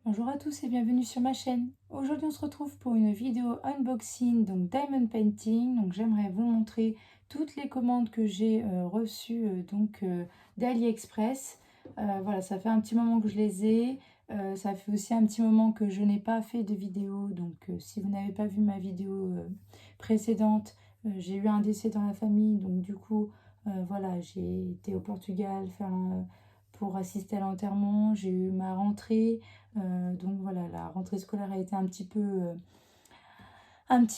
Bonjour à tous et bienvenue sur ma chaîne. Aujourd'hui on se retrouve pour une vidéo unboxing, donc diamond painting. Donc j'aimerais vous montrer toutes les commandes que j'ai reçues d'AliExpress. Voilà, ça fait un petit moment que je les ai. Ça fait aussi un petit moment que je n'ai pas fait de vidéo. Donc si vous n'avez pas vu ma vidéo précédente, j'ai eu un décès dans la famille. Donc du coup, voilà, j'ai été au Portugal pour assister à l'enterrement. J'ai eu ma rentrée. Donc voilà, la rentrée scolaire a été un petit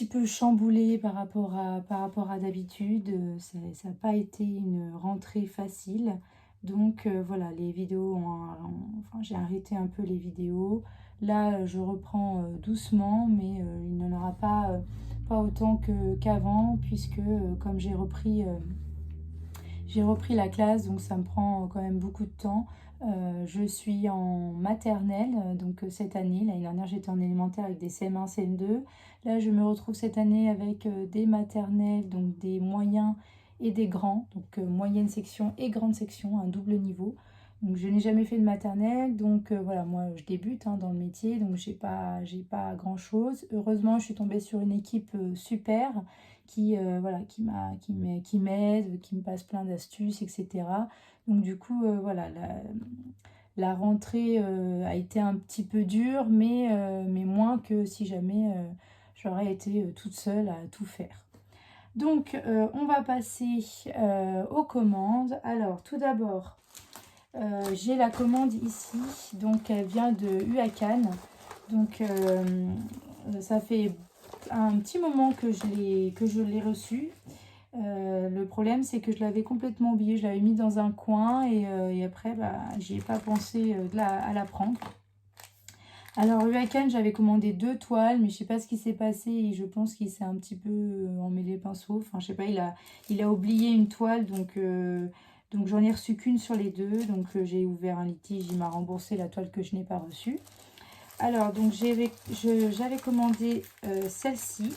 peu chamboulée par rapport à d'habitude. Ça n'a pas été une rentrée facile. Donc voilà, les vidéos enfin, j'ai arrêté un peu les vidéos. Là, je reprends doucement, mais il n'y en aura pas autant qu'avant, puisque comme j'ai repris la classe, donc ça me prend quand même beaucoup de temps. Je suis en maternelle, donc cette année. L'année dernière, j'étais en élémentaire avec des CM1, CM2. Là, je me retrouve cette année avec des maternelles, donc des moyens et des grands, donc moyenne section et grande section, un double niveau. Donc je n'ai jamais fait de maternelle, donc voilà, moi je débute dans le métier, donc j'ai pas grand-chose. Heureusement, je suis tombée sur une équipe super voilà, qui m'aide, qui me passe plein d'astuces, etc. Donc du coup, voilà, la rentrée a été un petit peu dure, mais moins que si jamais j'aurais été toute seule à tout faire. Donc, on va passer aux commandes. Alors, tout d'abord, j'ai la commande ici. Donc, elle vient de Huacan. Donc, ça fait un petit moment que je l'ai reçue. Le problème, c'est que je l'avais complètement oublié. Je l'avais mis dans un coin et après, j'y ai pas pensé à la prendre. Alors, Huacan, j'avais commandé 2 toiles, mais je sais pas ce qui s'est passé. Et je pense qu'il s'est un petit peu emmêlé les pinceaux. Enfin, je sais pas, il a oublié une toile, donc j'en ai reçu qu'une sur les deux. Donc, j'ai ouvert un litige, il m'a remboursé la toile que je n'ai pas reçue. Alors, donc j'avais commandé celle-ci,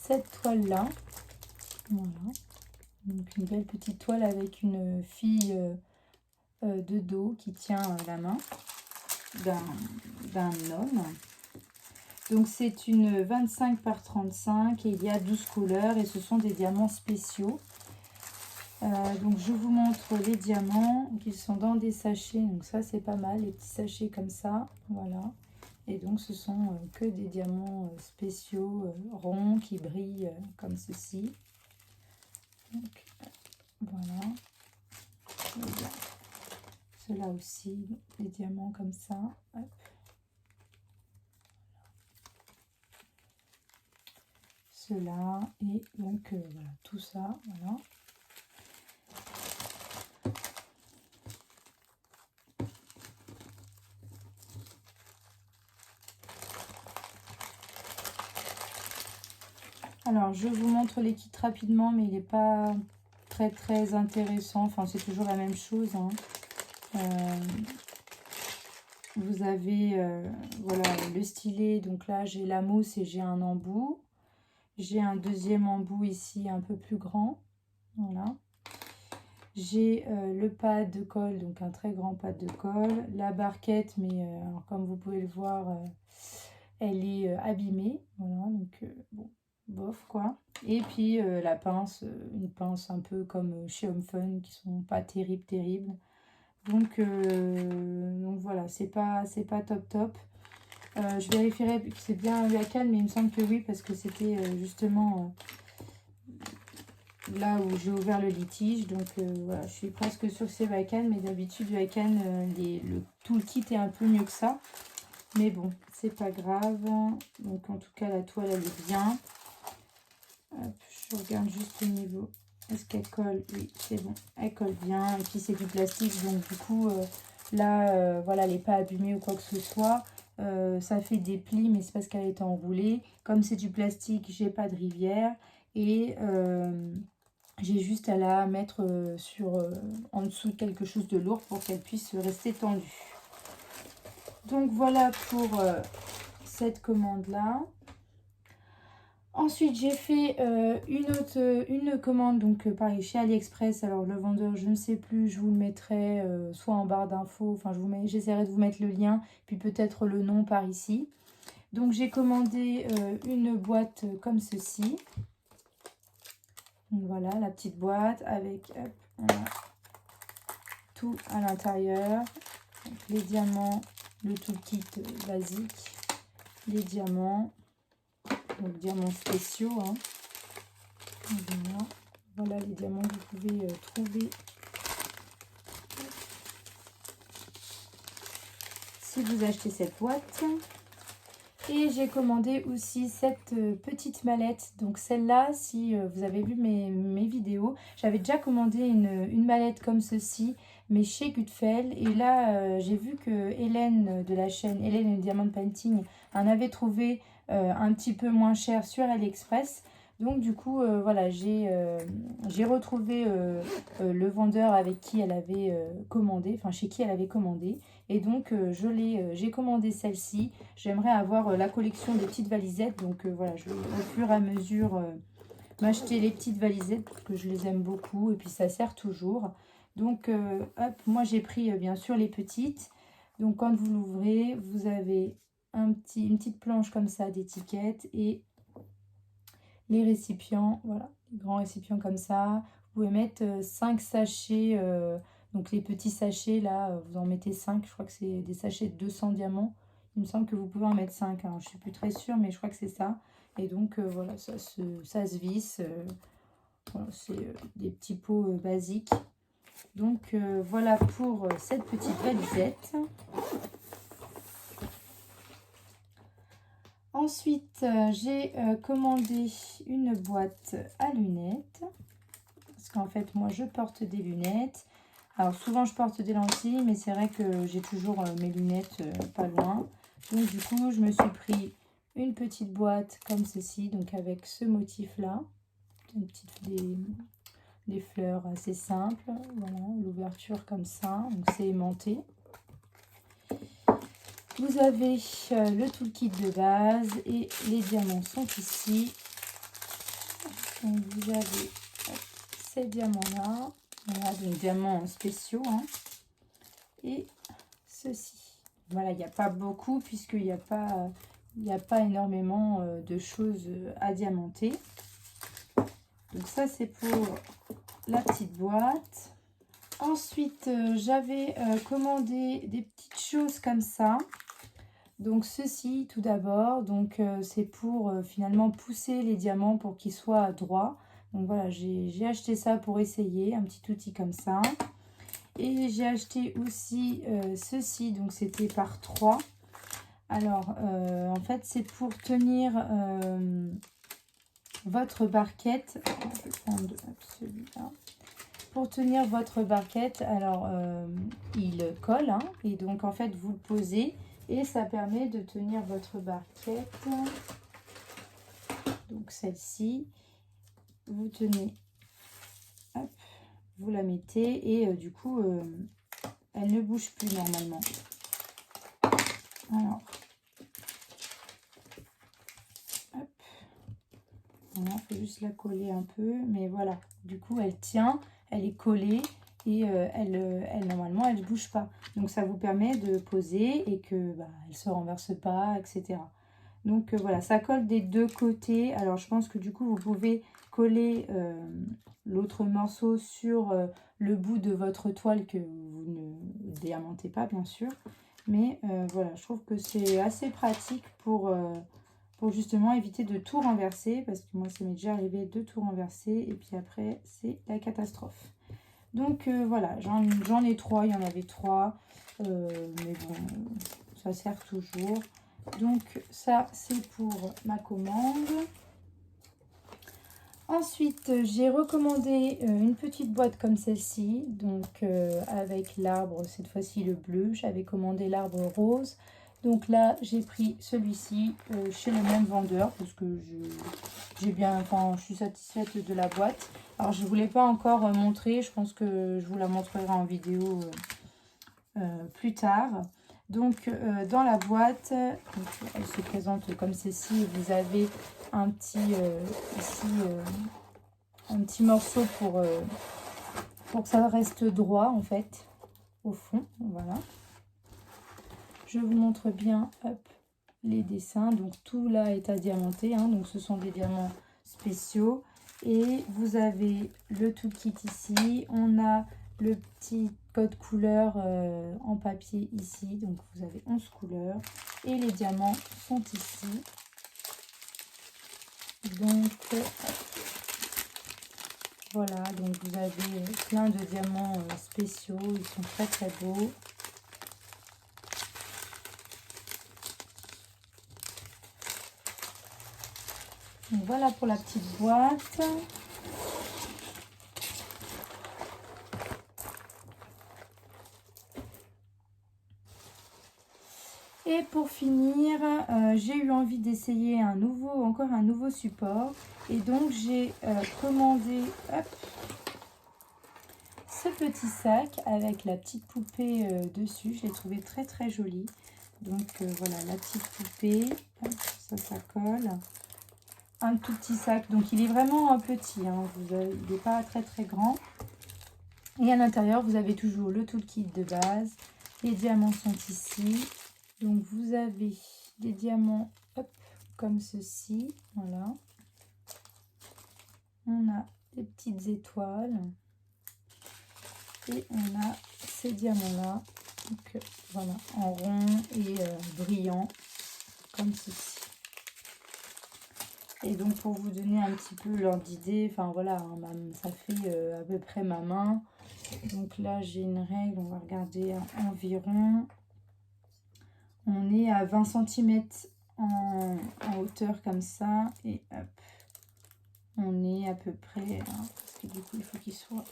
cette toile-là. Voilà. Donc une belle petite toile avec une fille de dos qui tient la main d'un homme. Donc c'est une 25 par 35 et il y a 12 couleurs et ce sont des diamants spéciaux. Donc je vous montre les diamants qui sont dans des sachets. Donc ça c'est pas mal, les petits sachets comme ça. Voilà. Et donc ce sont que des diamants spéciaux ronds qui brillent comme ceci. Donc voilà. Ceux-là aussi, des diamants comme ça. Hop. Ceux-là et donc voilà, tout ça. Voilà. Alors, je vous montre les kits rapidement, mais il n'est pas très intéressant. Enfin, c'est toujours la même chose. Vous avez voilà, le stylet. Donc là, j'ai la mousse et j'ai un embout. J'ai un deuxième embout ici, un peu plus grand. Voilà. J'ai le pad de colle, donc un très grand pad de colle. La barquette, mais alors, comme vous pouvez le voir, elle est abîmée. Voilà, donc bon, bof quoi. Et puis la pince, une pince un peu comme chez Home Fun, qui sont pas terribles. Donc voilà, c'est pas top. Je vérifierai que c'est bien Huacan, mais il me semble que oui, parce que c'était justement là où j'ai ouvert le litige. Donc voilà, je suis presque sûre que c'est Huacan, mais d'habitude Huacan, tout le kit est un peu mieux que ça. Mais bon, c'est pas grave. Donc en tout cas, la toile, elle est bien. Hop, je regarde juste au niveau. Est-ce qu'elle colle? Oui, c'est bon. Elle colle bien. Et puis c'est du plastique, donc du coup, là, voilà, elle n'est pas abîmée ou quoi que ce soit. Ça fait des plis, mais c'est parce qu'elle est enroulée. Comme c'est du plastique, j'ai pas de rivière. Et j'ai juste à la mettre en dessous de quelque chose de lourd pour qu'elle puisse rester tendue. Donc voilà pour cette commande-là. Ensuite, j'ai fait une commande, donc pareil, chez AliExpress. Alors, le vendeur, je ne sais plus, je vous le mettrai soit en barre d'infos, enfin, j'essaierai de vous mettre le lien, puis peut-être le nom par ici. Donc, j'ai commandé une boîte comme ceci. Donc, voilà, la petite boîte avec hop, voilà, tout à l'intérieur. Les diamants, le toolkit basique, les diamants. Donc diamants spéciaux, hein. Voilà les diamants que vous pouvez trouver si vous achetez cette boîte. Et j'ai commandé aussi cette petite mallette. Donc celle-là, si vous avez vu mes vidéos, j'avais déjà commandé une mallette comme ceci, mais chez Gutfeld. Et là, j'ai vu que Hélène de la chaîne Hélène et Diamond Painting en avait trouvé un petit peu moins cher sur AliExpress. Donc du coup, voilà, j'ai retrouvé le vendeur avec qui elle avait commandé, enfin chez qui elle avait commandé. Et donc, j'ai commandé celle-ci. J'aimerais avoir la collection des petites valisettes. Donc, voilà, je vais au fur et à mesure m'acheter les petites valisettes parce que je les aime beaucoup. Et puis, ça sert toujours. Donc, hop, moi, j'ai pris bien sûr les petites. Donc, quand vous l'ouvrez, vous avez une petite planche comme ça d'étiquette et les récipients. Voilà, les grands récipients comme ça. Vous pouvez mettre 5 sachets. Donc les petits sachets, là, vous en mettez 5. Je crois que c'est des sachets de 200 diamants. Il me semble que vous pouvez en mettre 5. Alors, je ne suis plus très sûre, mais je crois que c'est ça. Et donc, voilà, ça se visse. Voilà, c'est des petits pots basiques. Donc, voilà pour cette petite valisette. Ensuite, j'ai commandé une boîte à lunettes. Parce qu'en fait, moi, je porte des lunettes. Alors souvent je porte des lentilles, mais c'est vrai que j'ai toujours mes lunettes pas loin. Donc du coup je me suis pris une petite boîte comme ceci, donc avec ce motif là. Des fleurs assez simples. Voilà, l'ouverture comme ça, donc c'est aimanté. Vous avez le toolkit de base et les diamants sont ici. Donc vous avez ces diamants là. Voilà, donc diamants spéciaux, hein. Et ceci. Voilà, il n'y a pas beaucoup puisqu'il n'y a pas énormément de choses à diamanter. Donc ça, c'est pour la petite boîte. Ensuite, j'avais commandé des petites choses comme ça. Donc ceci, tout d'abord, donc c'est pour finalement pousser les diamants pour qu'ils soient droits. Donc voilà, j'ai acheté ça pour essayer, un petit outil comme ça. Et j'ai acheté aussi ceci, donc c'était par 3. Alors, en fait, c'est pour tenir votre barquette. Je vais prendre celui-là. Pour tenir votre barquette, alors, il colle, hein, et donc, en fait, vous le posez et ça permet de tenir votre barquette. Donc, celle-ci, vous tenez, hop, vous la mettez et du coup, elle ne bouge plus normalement. Alors, hop, voilà, il faut juste la coller un peu, mais voilà, du coup, elle tient, elle est collée et normalement, elle ne bouge pas. Donc, ça vous permet de poser et que elle ne se renverse pas, etc. Donc, voilà, ça colle des deux côtés. Alors, je pense que du coup, vous pouvez coller l'autre morceau sur le bout de votre toile que vous ne diamantez pas, bien sûr. Mais voilà, je trouve que c'est assez pratique pour justement éviter de tout renverser. Parce que moi, ça m'est déjà arrivé de tout renverser. Et puis après, c'est la catastrophe. Donc voilà, j'en ai 3. Il y en avait 3. Mais bon, ça sert toujours. Donc ça, c'est pour ma commande. Ensuite, j'ai recommandé une petite boîte comme celle-ci, donc avec l'arbre, cette fois-ci le bleu. J'avais commandé l'arbre rose. Donc là, j'ai pris celui-ci chez le même vendeur parce que je suis satisfaite de la boîte. Alors, je ne voulais pas encore montrer, je pense que je vous la montrerai en vidéo plus tard. Donc dans la boîte, donc, elle se présente comme ceci. Vous avez un petit ici un petit morceau pour que ça reste droit en fait au fond. Voilà. Je vous montre bien, hop, les dessins. Donc tout là est à diamanter, hein, donc ce sont des diamants spéciaux. Et vous avez le toolkit ici. On a le petit code couleur en papier ici. Donc vous avez 11 couleurs. Et les diamants sont ici. Donc voilà, donc vous avez plein de diamants spéciaux. Ils sont très très beaux. Donc voilà pour la petite boîte. Et pour finir, j'ai eu envie d'essayer encore un nouveau support. Et donc j'ai commandé ce petit sac avec la petite poupée dessus. Je l'ai trouvé très très joli. Donc voilà la petite poupée. Hop, ça colle. Un tout petit sac. Donc il est vraiment petit. Hein. Il n'est pas très très grand. Et à l'intérieur, vous avez toujours le toolkit de base. Les diamants sont ici. Donc vous avez des diamants hop, comme ceci. Voilà. On a des petites étoiles. Et on a ces diamants-là. Donc voilà, en rond et brillant. Comme ceci. Et donc pour vous donner un petit peu l'ordre d'idée, enfin voilà, ça fait à peu près ma main. Donc là j'ai une règle, on va regarder environ. On est à 20 cm en hauteur comme ça. Et hop, on est à peu près, hein, parce que du coup il faut qu'il soit.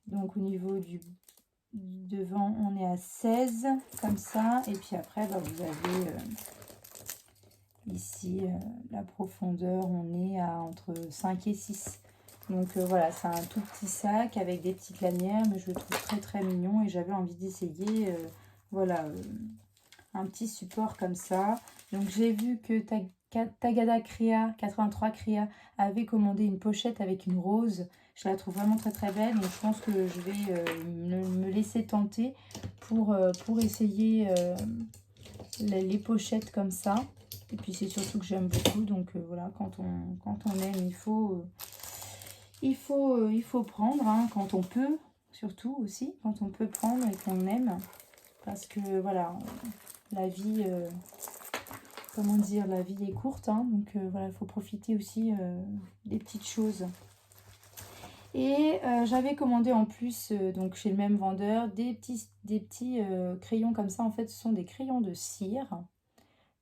Donc au niveau du devant, on est à 16 comme ça. Et puis après, bah, vous avez ici la profondeur, on est à entre 5 et 6. Donc voilà, c'est un tout petit sac avec des petites lanières, mais je le trouve très très mignon et j'avais envie d'essayer voilà, un petit support comme ça. Donc j'ai vu que Tagada Crea 83 Crea avait commandé une pochette avec une rose. Je la trouve vraiment très très belle, donc je pense que je vais me laisser tenter pour essayer les pochettes comme ça. Et puis c'est surtout que j'aime beaucoup, donc voilà, quand on aime, il faut prendre, hein, quand on peut, surtout aussi, quand on peut prendre et qu'on aime. Parce que voilà, la vie, comment dire, la vie est courte, hein, donc voilà, il faut profiter aussi des petites choses. Et j'avais commandé en plus, donc chez le même vendeur, des petits crayons comme ça. En fait, ce sont des crayons de cire.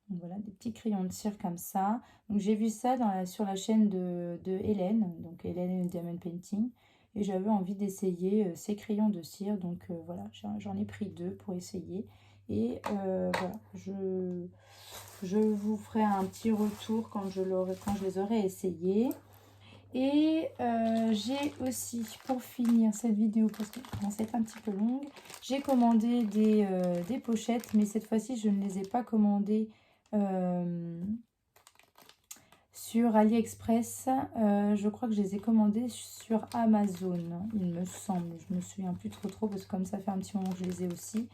Donc voilà, des petits crayons de cire comme ça. Donc j'ai vu ça sur la chaîne de Hélène, donc Hélène Diamond Painting. Et j'avais envie d'essayer ces crayons de cire. Donc voilà, j'en ai pris 2 pour essayer. Et voilà, je vous ferai un petit retour quand je les aurai essayés. Et j'ai aussi, pour finir cette vidéo, parce que c'est un petit peu longue, j'ai commandé des pochettes, mais cette fois-ci, je ne les ai pas commandées sur AliExpress. Je crois que je les ai commandées sur Amazon, il me semble. Je me souviens plus trop, parce que comme ça fait un petit moment que je les ai aussi.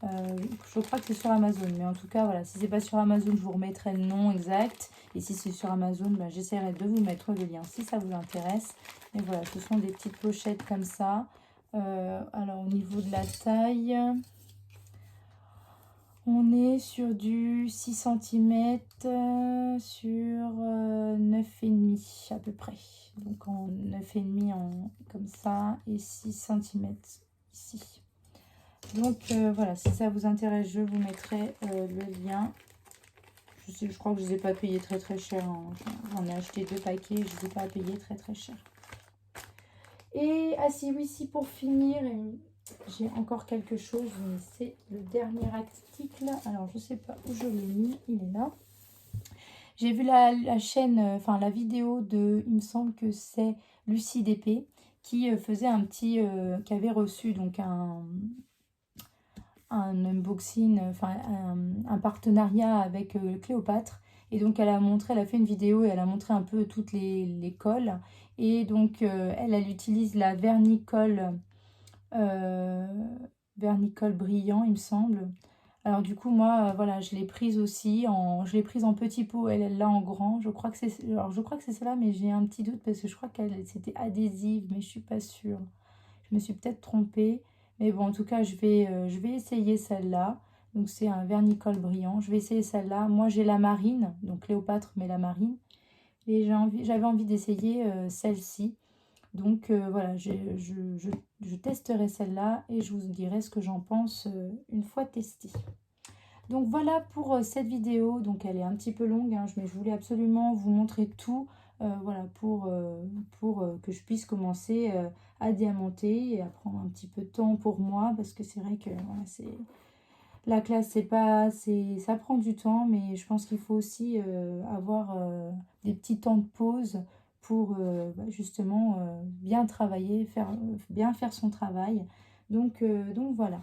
Je crois que c'est sur Amazon, mais en tout cas voilà, si c'est pas sur Amazon, je vous remettrai le nom exact, et si c'est sur Amazon, ben, j'essaierai de vous mettre le lien si ça vous intéresse. Et voilà, ce sont des petites pochettes comme ça. Alors au niveau de la taille, on est sur du 6 cm sur 9,5 à peu près, donc en 9,5 comme ça, et 6 cm ici. Donc voilà, si ça vous intéresse, je vous mettrai le lien. Je crois que je ne les ai pas payés très très cher, hein. J'en ai acheté 2 paquets, je ne les ai pas payés très très cher. Et si pour finir, j'ai encore quelque chose, mais c'est le dernier article. Alors je ne sais pas où je l'ai mis, il est là. J'ai vu la chaîne, enfin la vidéo de, il me semble que c'est Lucie DP, qui faisait qui avait reçu donc un unboxing, enfin un partenariat avec Cléopâtre. Et donc elle a montré, elle a fait une vidéo et elle a montré un peu toutes les colles. Et donc elle utilise la vernicole, euh, vernicole brillant, il me semble. Alors du coup, moi, voilà, je l'ai prise aussi, je l'ai prise en petit pot, elle l'a en grand. Je crois que c'est celle-là, mais j'ai un petit doute parce que je crois qu'elle c'était adhésive, mais je suis pas sûre. Je me suis peut-être trompée, mais bon, en tout cas, je vais essayer celle-là. Donc c'est un vernicole brillant. Je vais essayer celle-là. Moi, j'ai la marine, donc Cléopâtre, mais la marine. Et j'avais envie d'essayer celle-ci. Donc voilà, je testerai celle-là et je vous dirai ce que j'en pense une fois testée. Donc voilà pour cette vidéo. Donc elle est un petit peu longue, hein, mais je voulais absolument vous montrer tout, voilà, pour que je puisse commencer à diamanter et à prendre un petit peu de temps pour moi, parce que c'est vrai que voilà, la classe, ça prend du temps, mais je pense qu'il faut aussi avoir des petits temps de pause pour justement bien travailler, bien faire son travail. Donc voilà.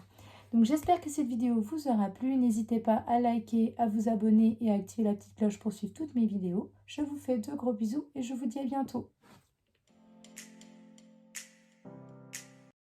Donc j'espère que cette vidéo vous aura plu. N'hésitez pas à liker, à vous abonner et à activer la petite cloche pour suivre toutes mes vidéos. Je vous fais de gros bisous et je vous dis à bientôt.